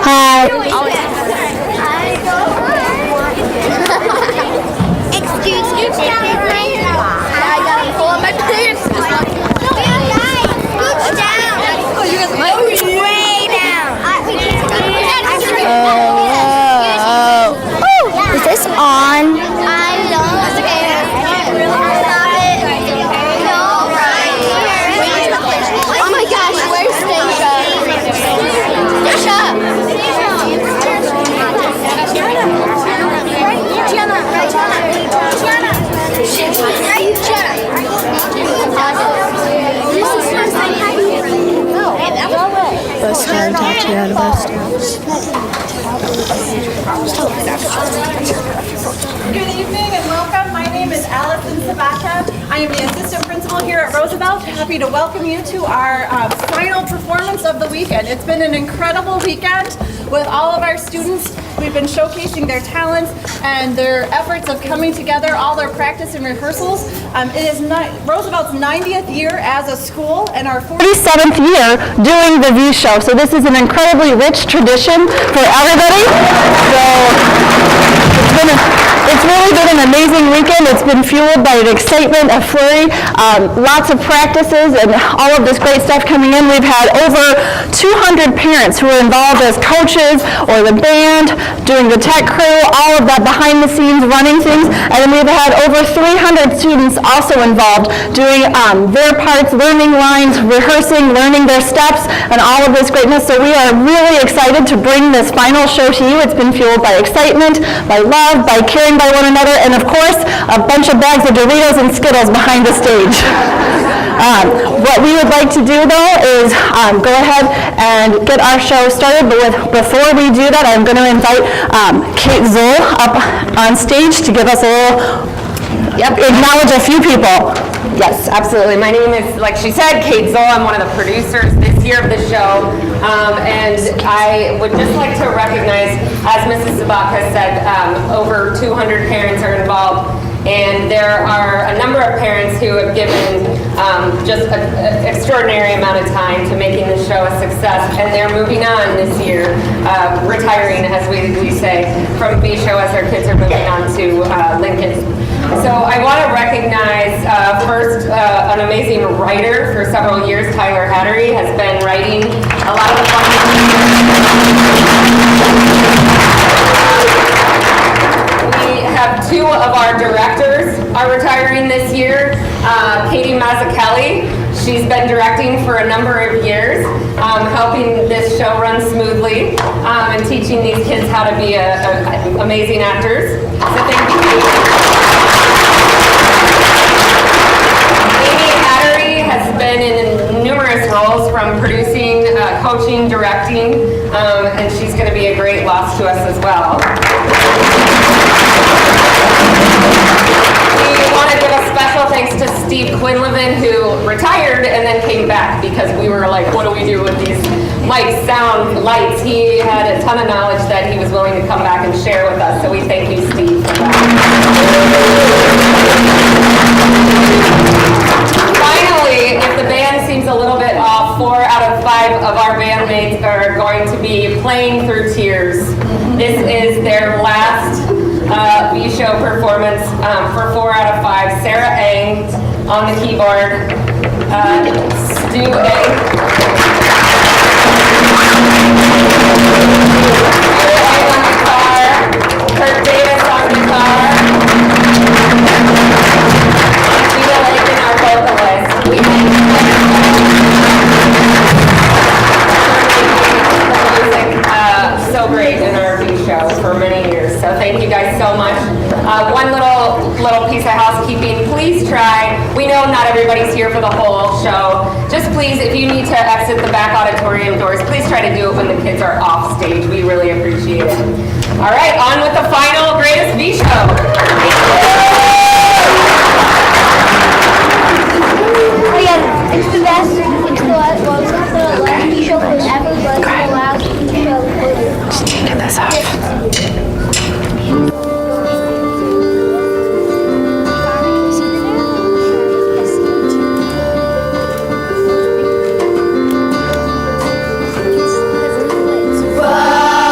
Hi. Excuse me, I gotta pull up my pants. Reach down. Way down. Is this on? I don't. That's okay. Oh my gosh, where's Stacia? Bus time, Tatiana, bus time. Good evening and welcome. My name is Allison Sabata. I am the assistant principal here at Roosevelt. Happy to welcome you to our final performance of the weekend. It's been an incredible weekend with all of our students. We've been showcasing their talents and their efforts of coming together, all their practice and rehearsals. It is Roosevelt's 90th year as a school and our 47th year doing the VShow. So this is an incredibly rich tradition for everybody. It's really been an amazing weekend. It's been fueled by an excitement, a flurry, lots of practices, and all of this great stuff coming in. We've had over 200 parents who are involved as coaches or the band, doing the tech crew, all of that behind the scenes, running things. And then we've had over 300 students also involved doing their parts, learning lines, rehearsing, learning their steps, and all of this greatness. So we are really excited to bring this final show to you. It's been fueled by excitement, by love, by caring by one another, and of course, a bunch of bags of Doritos and Skittles behind the stage. What we would like to do, though, is go ahead and get our show started, but before we do that, I'm going to invite Kate Zoll up on stage to give us a little, acknowledge a few people. Yes, absolutely. My name is, like she said, Kate Zoll. I'm one of the producers this year of the show. And I would just like to recognize, as Mrs. Sabaka said, over 200 parents are involved. And there are a number of parents who have given just an extraordinary amount of time to making the show a success. And they're moving on this year, retiring, as we say, from VShow as their kids are moving on to Lincoln. So I want to recognize first an amazing writer for several years. Tyler Hattery has been writing a lot of the fun. We have two of our directors are retiring this year. Katie Mazzucchelli, she's been directing for a number of years, helping this show run smoothly and teaching these kids how to be amazing actors. So thank you, Katie. Has been in numerous roles, from producing, coaching, directing, and she's going to be a great loss to us as well. We want to give a special thanks to Steve Quinlivan, who retired and then came back because we were like, what do we do with these mics, sound, lights? He had a ton of knowledge that he was willing to come back and share with us, so we thank you, Steve, for that. Finally, if the band seems a little bit off, 4 out of 5 of our bandmates are going to be playing through tears. This is their last VShow performance for 4 out of 5. Sarah Ang on the keyboard, Stu Ang on guitar, Kurt Davis on guitar, vocalist. We thank you for music so great in our VShow for many years. So thank you guys so much. One little piece of housekeeping. Please try. We know not everybody's here for the whole show. Just please, if you need to exit the back auditorium doors, please try to do it when the kids are off stage. We really appreciate it. All right, on with the final greatest VShow. It's the best, it's the last show forever, but it's the last show. Just taking this off. Bye.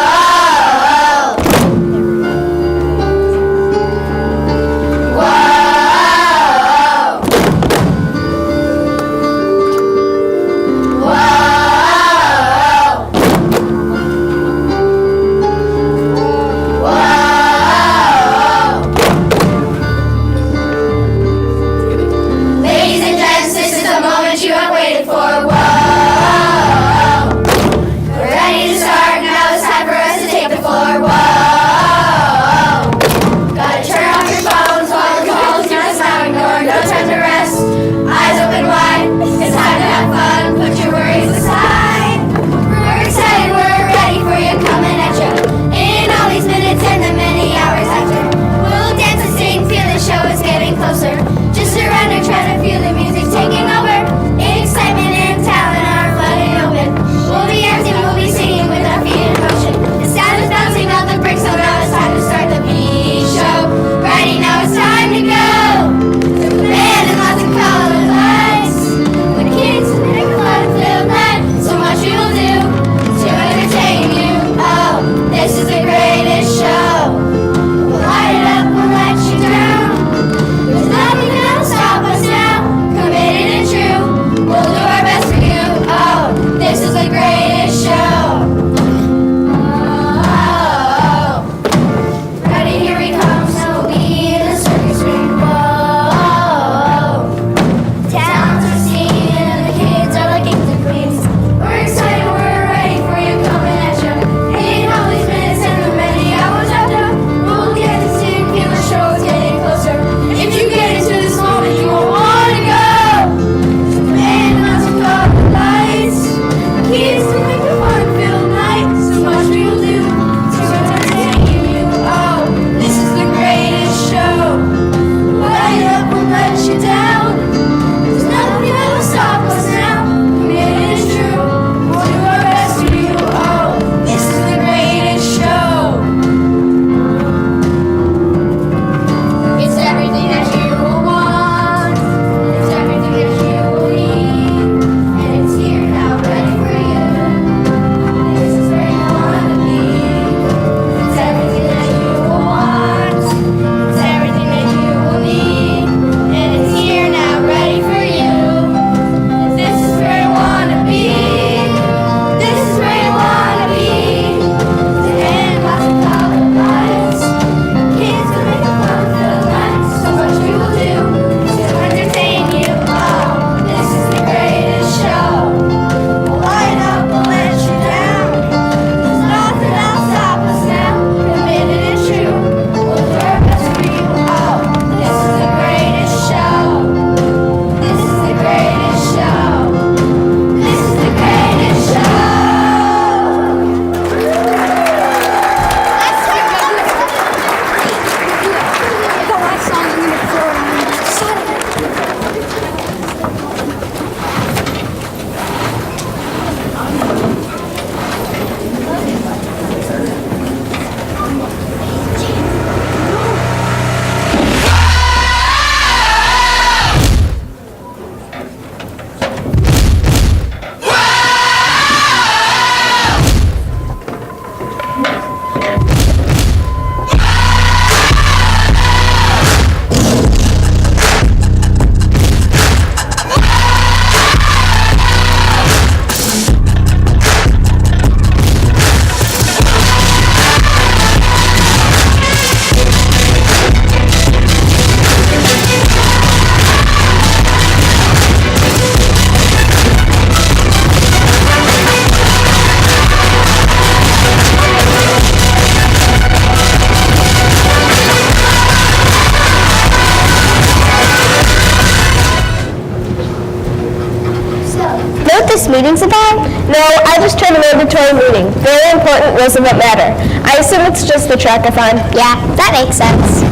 this meeting's about? No, I just turned a mandatory meeting. Very important, Roosevelt matter. I assume it's just the trackathon. Yeah, that makes sense.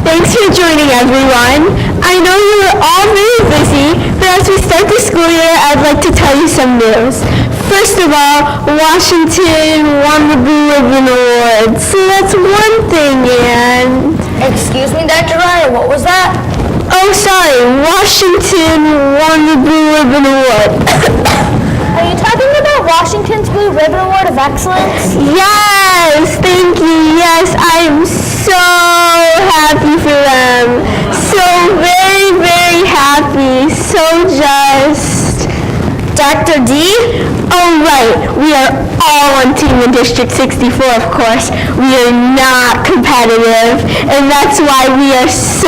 Thanks for joining, everyone. I know you are all very busy, but as we start the school year, I'd like to tell you some news. First of all, Washington won the Blue Ribbon Award, so that's one thing, and... Excuse me, Dr. Ryan, what was that? Oh, sorry, Washington won the Blue Ribbon Award. Are you talking about Washington's Blue Ribbon Award of Excellence? Yes, thank you. Yes, I am so happy for them. So very, very happy. So just... Dr. D? Oh, right. We are all on team in District 64, of course. We are not competitive, and that's why we are so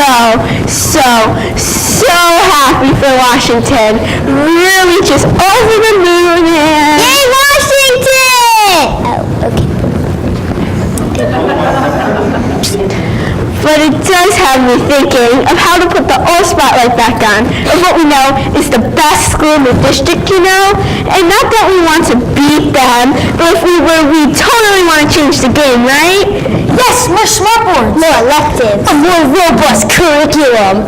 happy for Washington. Really just over the moon, and... Yay, Washington! Oh, okay. But it does have me thinking of how to put the old spotlight back on, of what we know is the best school in the district, you know? And not that we want to beat them, but if we were, we totally want to change the game, right? Yes, more smartboards. More electives. A more robust curriculum.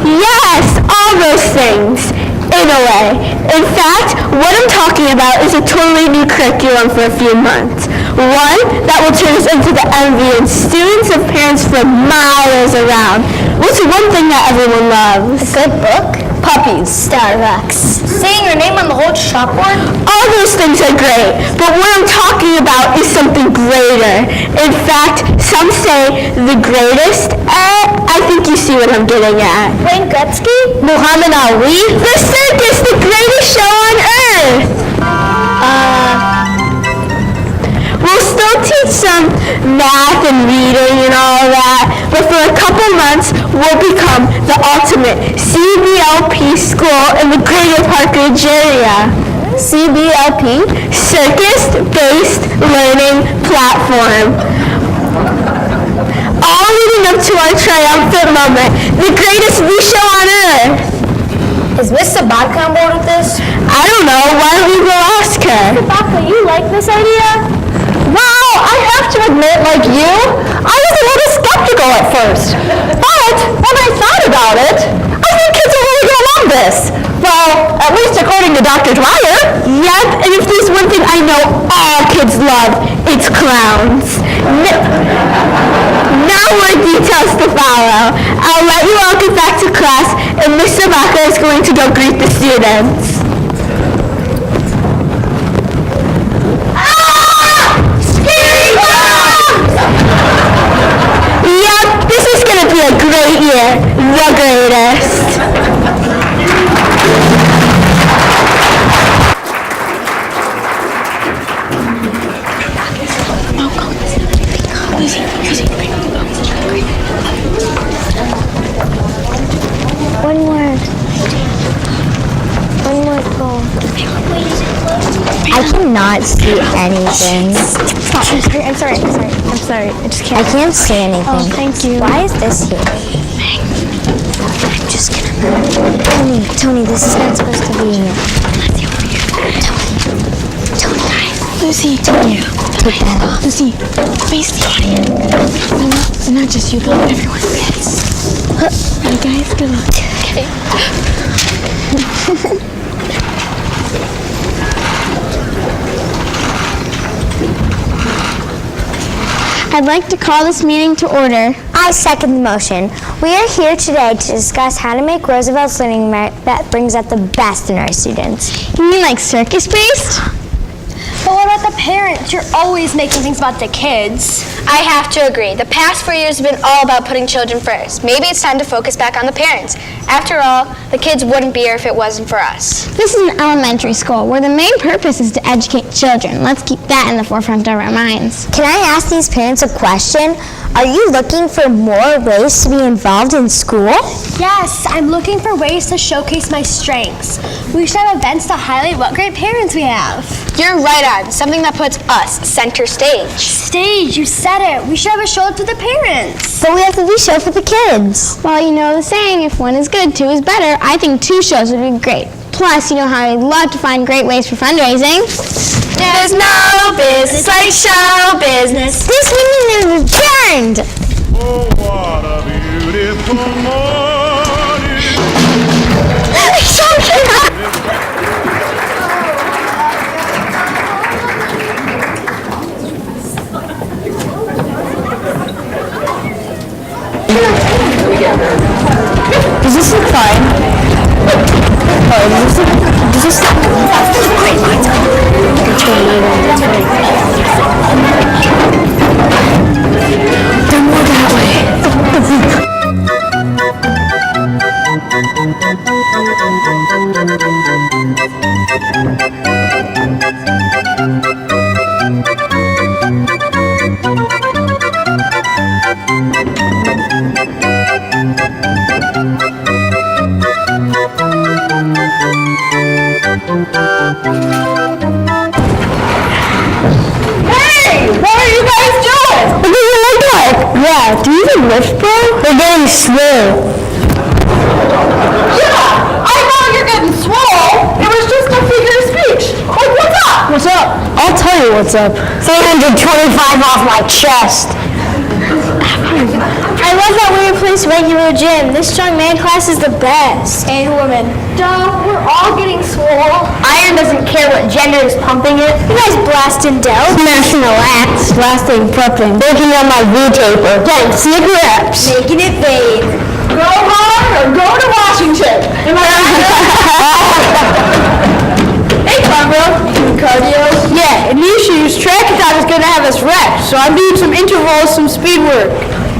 Yes, all those things. In a way. In fact, what I'm talking about is a totally new curriculum for a few months. One that will turn us into the envy of students and parents for miles around. What's one thing that everyone loves? A good book? Puppies. Starbucks. Saying your name on the whole chalkboard? All those things are great, but what I'm talking about is something greater. In fact, some say the greatest. I think you see what I'm getting at. Wayne Gretzky? Muhammad Ali? The circus, the greatest show on earth! We'll still teach some math and reading and all that, but for a couple months, we'll become the ultimate CBLP school in the greater Park Ridge area. CBLP? Circus-Based Learning Platform. All leading up to our triumphant moment, the greatest VShow on earth. Is Miss Sabatka on board with this? I don't know. Why don't we go ask her? Sabatka, you like this idea? Well, I have to admit, like you, I was a little skeptical at first. But when I thought about it, I think kids are really going to love this. Well, at least according to Dr. Dwyer. Yep, and if there's one thing I know all kids love, it's clowns. Now more details to follow. I'll let you all get back to class, and Miss Sabaka is going to go greet the students. Yep, this is going to be a great year. The greatest. One more goal. I cannot see anything. I'm sorry. I just can't. I can't see anything. Oh, thank you. Why is this here? I'm just gonna... Tony, this is not supposed to be here. Tony. Lucy. Tony, take that off. Lucy, face the audience. Not just you, but everyone. You guys, good luck. I'd like to call this meeting to order. I second the motion. We are here today to discuss how to make Roosevelt's learning environment that brings out the best in our students. You mean like circus-based? But what about the parents? You're always making things about the kids. I have to agree. The past 4 years have been all about putting children first. Maybe it's time to focus back on the parents. After all, the kids wouldn't be here if it wasn't for us. This is an elementary school where the main purpose is to educate children. Let's keep that in the forefront of our minds. Can I ask these parents a question? Are you looking for more ways to be involved in school? Yes, I'm looking for ways to showcase my strengths. We should have events to highlight what great parents we have. You're right on. Some something that puts us center stage. Stage, you said it. We should have a show for the parents. But we have the VShow for the kids. Well, you know the saying, if one is good, two is better. I think 2 shows would be great. Plus, you know how I love to find great ways for fundraising. There's no business like show business. This meeting is adjourned. Oh, what a beautiful morning. Does this look fine? Does this look great? Mine's they're more that way. Hey! What are you guys doing? What do you look like? Yeah, do you even lift, bro? They're getting slow. Yeah, I know you're getting swole. It was just a figure of speech. Like, what's up? What's up? I'll tell you what's up. 325 off my chest. I love that we replaced regular gym. This strong man class is the best. And women. Duh, we're all getting swole. Iron doesn't care what gender is pumping it. You guys blasting Dell. Smashing the lats. Blasting, prepping, working on my V-taper. Getting sick reps. Making it fade. Go hard or go to Washington. Am I right? Hey, Carmel. Cardio? Yeah, and these shoes, track and thought was going to have us reps, so I'm doing some intervals, some speed work.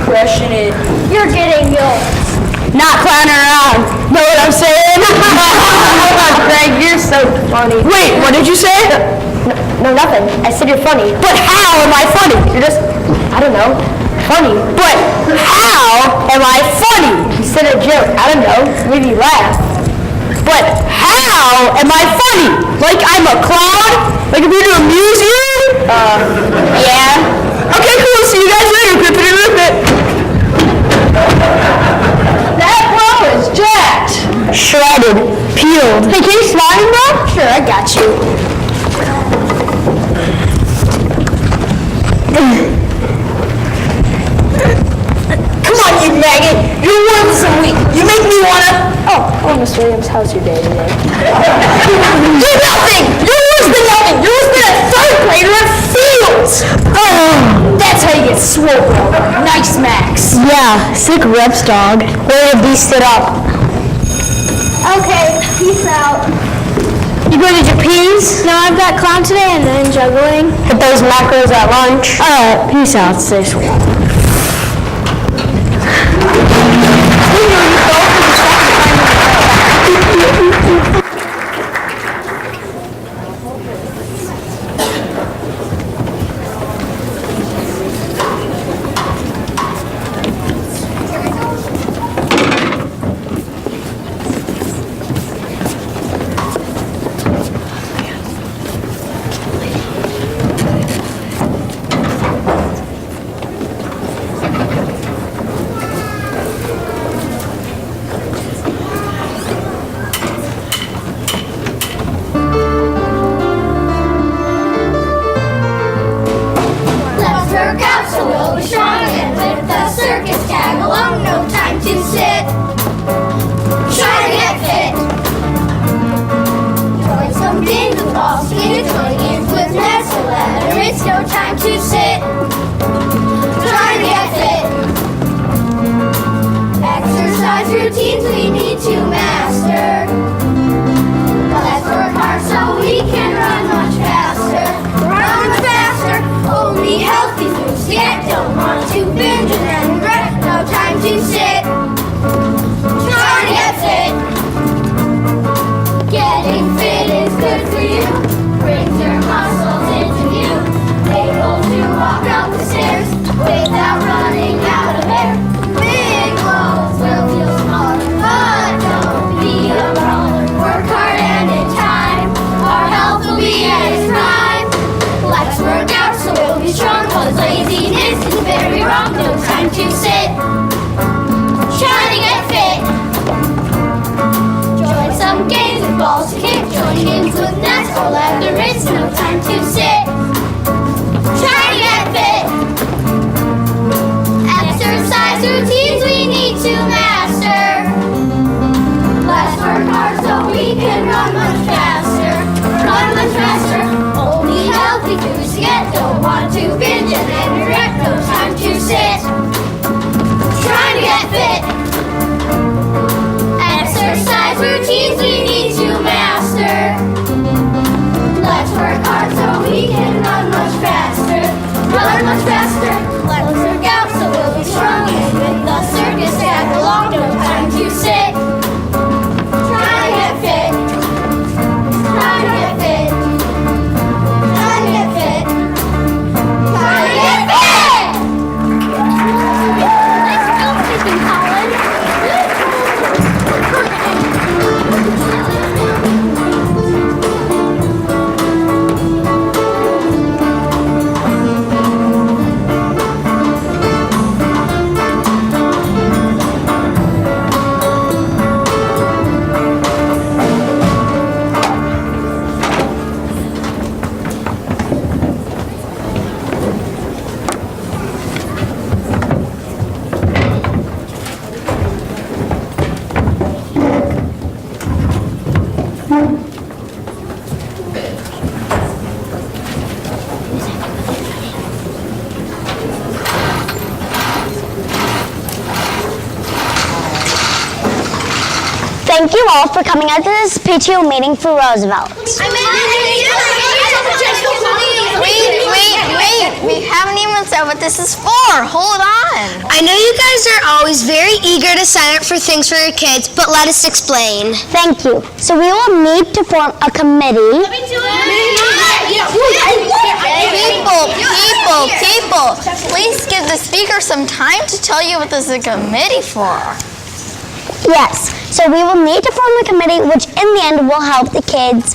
Crushing it. You're getting yoked. Not clowning around. Know what I'm saying? Greg, you're so funny. Wait, what did you say? No, nothing. I said you're funny. But how am I funny? You're just, I don't know, funny. But how am I funny? You said a joke. I don't know. Maybe you laugh. But how am I funny? Like I'm a clown? Like if you're to amuse you? Yeah. Okay, cool. See you guys later. Rip it, rip it. That bro is jacked. Shredded. Peeled. Hey, can you slide him, bro? Sure, I got you. Come on, you maggot. You're worth some week. You make me wanna... Oh, Mr. Williams, how's your day today? Do nothing! You're worse than nothing! You're worse than a third grader at Fields! Oh, that's how you get swole, bro. Nice, Max. Yeah, sick reps, dog. Way to beast it up. Okay, peace out. You going to Japanese? No, I've got clown today and then juggling. Hit those macros at lunch. Alright, peace out. Stay swole. Let's work out so we'll be strong and with the circus tag along. No time to sit. Try to get fit. Join some bingo balls. Get it going games with Nestle ladder. It's no time to sit. Try to get fit. Exercise routines we need to master. Let's work hard so we can run much faster. Run faster. Only healthy foods yet don't want to binge and then regret. No time to sit. Try to get fit. Getting fit is good for you. Brings your muscles into view. Able to walk up the stairs without running out of air. Big clothes will feel smaller, but don't time to sit. Trying to get fit. Exercise routines we need to master. Let's work hard so we can run much faster. Run much faster. Only healthy foods to get. Don't want to binge and then regret. No time to sit. Trying to get fit. Exercise routines we need to master. Let's work hard so we can run much faster. Run much faster. Let's work out so we'll be strong. And with the circus tag along, no time to sit. Try to get fit. Try to get fit. Try to get fit. Try to get fit. Nice job, Chicken Colin. Thank you all for coming out to this PTO meeting for Roosevelt. Wait. We haven't even said what this is for. Hold on. I know you guys are always very eager to sign up for things for your kids, but let us explain. Thank you. So we will need to form a committee. People, please give the speaker some time to tell you what this is a committee for. Yes. So we will need to form a committee which in the end will help the kids.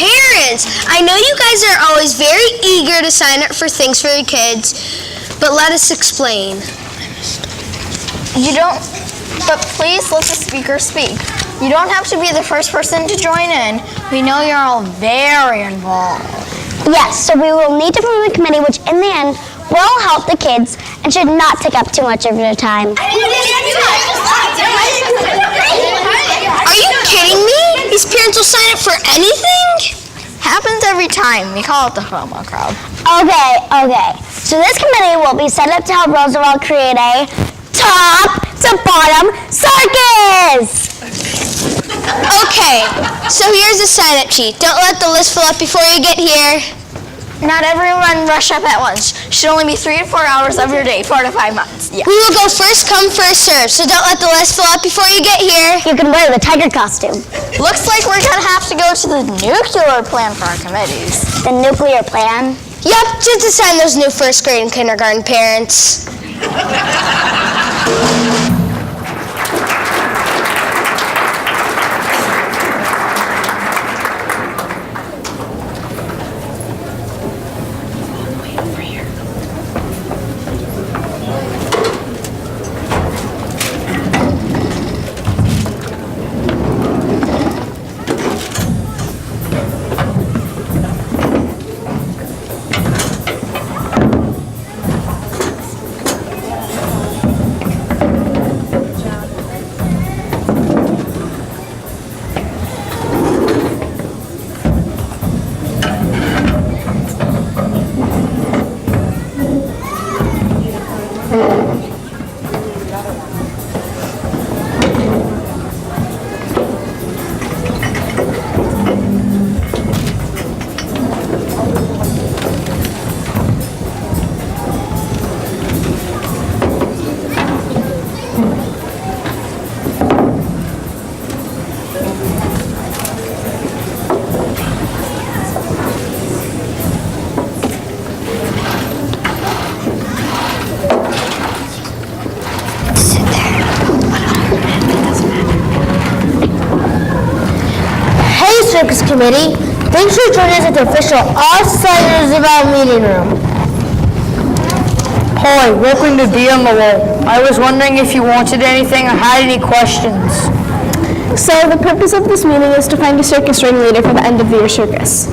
Parents! I know you guys are always very eager to sign up for things for your kids, but let us explain. But please let the speaker speak. You don't have to be the first person to join in. We know you're all very involved. Yes, so we will need to form a committee which in the end will help the kids and should not take up too much of your time. Are you kidding me? These parents will sign up for anything? Happens every time. We call it the FOMO crowd. Okay. So this committee will be set up to help Roosevelt create a top to bottom circus. Okay, so here's the sign-up sheet. Don't let the list fill up before you get here. Not everyone rush up at once. Should only be 3 to 4 hours of your day, 4 to 5 months. Yeah. We will go first come, first serve, so don't let the list fill up before you get here. You can wear the tiger costume. Looks like we're gonna have to go to the nuclear plan for our committees. The nuclear plan? Yep, just to sign those new first grade and kindergarten parents. Circus Committee. Thanks for joining us at the official All-Stars Roosevelt meeting room. Hi, welcome to Be on the Wall. I was wondering if you wanted anything or had any questions. So the purpose of this meeting is to find a circus ringleader for the end of the year circus.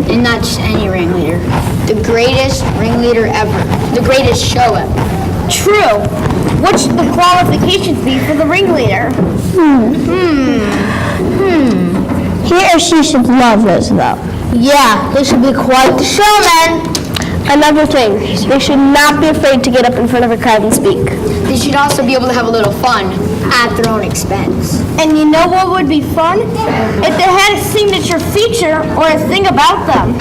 And not just any ringleader. The greatest ringleader ever. The greatest show ever. True. What should the qualifications be for the ringleader? He or she should love Roosevelt. Yeah, they should be quite the showman. Another thing, they should not be afraid to get up in front of a crowd and speak. They should also be able to have a little fun at their own expense. And you know what would be fun? If they had a signature feature or a thing about them.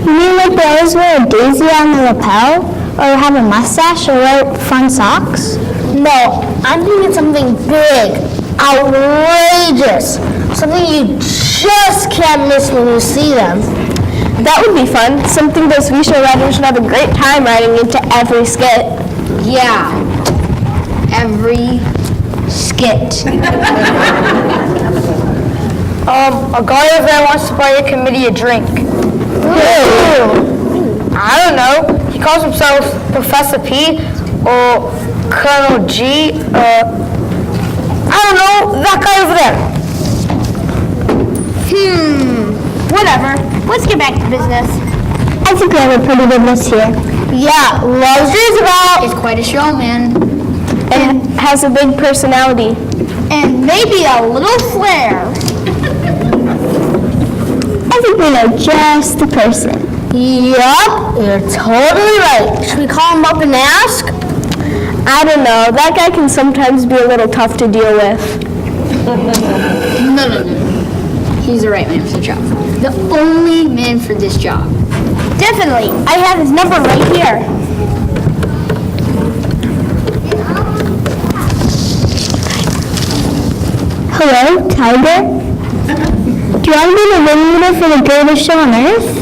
You mean like they always wear a daisy on the lapel? Or have a mustache or wear fun socks? No, I'm thinking something big, outrageous, something you just can't miss when you see them. That would be fun. Something those VShow writers would have a great time writing into every skit. Yeah. Every skit. A guy over there wants to buy your committee a drink. I don't know. He calls himself Professor P or Colonel G. I don't know. That guy over there. Whatever. Let's get back to business. I think we have a pretty good list here. Yeah, loves Roosevelt. He's quite a showman. And has a big personality. And maybe a little flair. I think we know just the person. Yup, you're totally right. Should we call him up and ask? I don't know. That guy can sometimes be a little tough to deal with. No. He's the right man for the job. The only man for this job. Definitely. I have his number right here. Hello, Tiger? Do you want to be the ringleader for the greatest show on earth?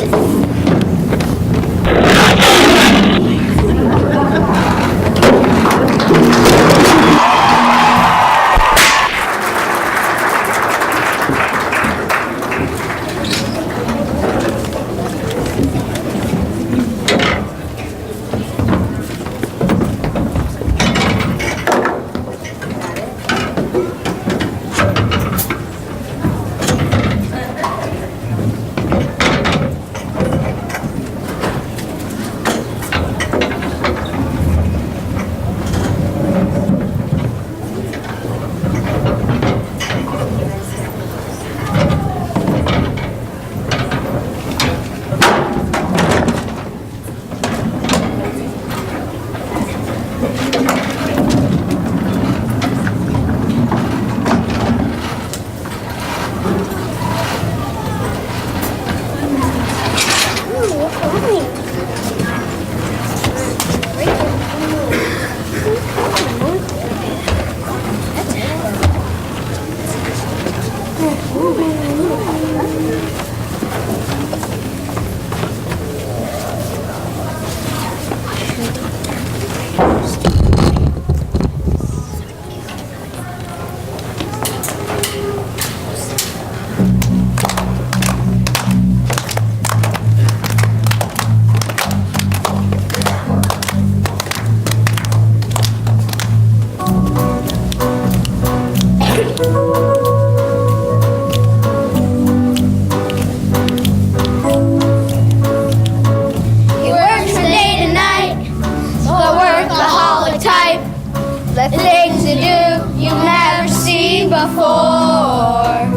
The things to do you've never seen before.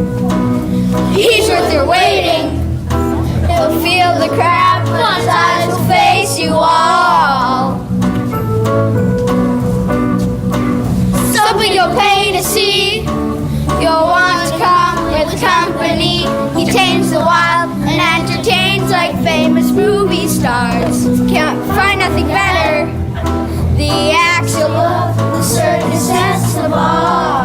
He's worth your waiting. He'll feel the crowd, but his eyes will face you all. Something you'll pay to see. You'll want to come with company. He tames the wild and entertains like famous movie stars. Can't find nothing better. The actual love, the circus has the bar.